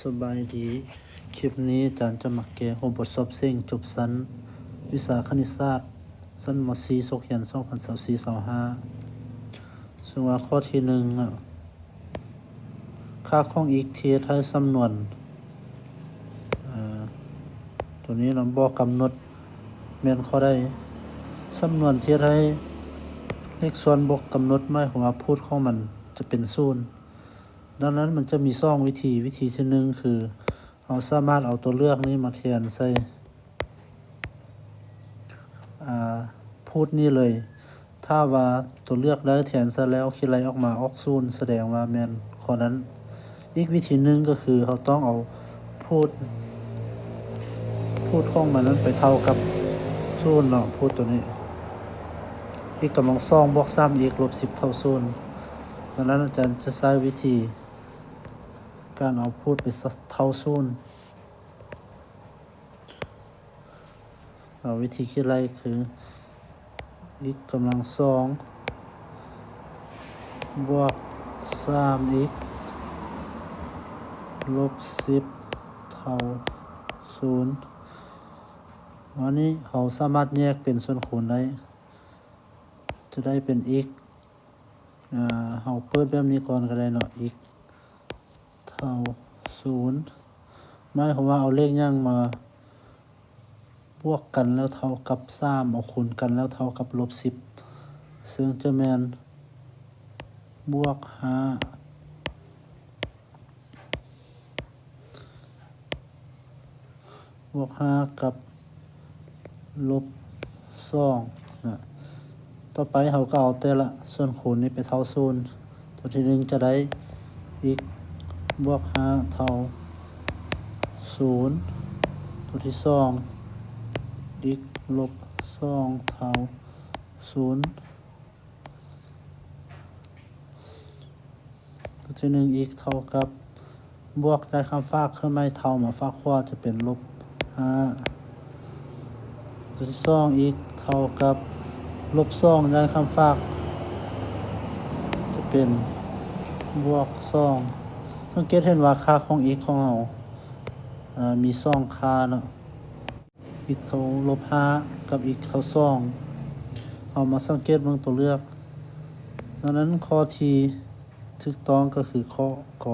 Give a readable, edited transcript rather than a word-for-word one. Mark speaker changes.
Speaker 1: สบายดี คลิปนี้อาจารย์จะมาแก้บทสอบเซ็งจบชั้นวิชาคณิตศาสตร์ชั้นม .4 ศกเรียน2024-25ซึ่งว่าข้อที่ค่าของอีกเทียให้สำนวนตัวนี้เราบอกกำหนดแม่นข้อได้สำนวนเทียให้เลขส่วนบวกกำหนดหมายความว่าพูดของมันจะเป็นศูนย์ดังนั้นมันจะมี2วิธีที่1คือเราสามารถเอาตัวเลือกนี้มาแทนใส่พูดนี่เลย ถ้าว่าตัวเลือกได้แทนซะแล้วคิดอะไรออกมาออกศูนย์แสดงว่าแม่นข้อนั้นอีกวิธีหนึ่งก็คือเราต้องเอาพูดของมันนั้นไปเท่ากับศูนย์เนาะพูดตัวนี้อีกกำลัง2บวก3อีกลบ10เท่าศูนย์ดังนั้นอาจารย์จะใช้วิธีการเอาพูดไปเท่าศูนย์วิธีคิดไรคืออีกกำลัง2บวก3อีกลบ10เท่าศูนย์วันนี้เราสามารถแยกเป็นส่วนคูณได้จะได้เป็นอีกเราเปิดแบบนี้ก่อนก็ได้เนาะอีกเท่าศูนย์หมายความว่าเอาเลขย่างมาบวกกันแล้วเท่ากับ3เอาคูณกันแล้วเท่ากับลบ10ซึ่งจะแม่นบวก5กับลบ2นะต่อไปเราก็เอาแต่ละส่วนคูณนี้ไปเท่าศูนย์ตัวที่1จะได้อีกบวก5เท่า0ตัวที่2อีกลบ2เท่า0ตัวที่1อีกเท่ากับบวกได้คำฝากเครื่องหมายเท่ามาฝากขวาจะเป็นลบ5ตัวที่2อีกเท่ากับลบ2ได้คำฝากจะเป็นบวก2สังเกตเห็นว่าค่าของอีกของเรามี2ค่าเนาะอีกเท่าลบ5กับอีกเท่า2เอามาสังเกตเบิ่งตัวเลือกดังนั้นข้อที่ถูกต้องก็คือข้อก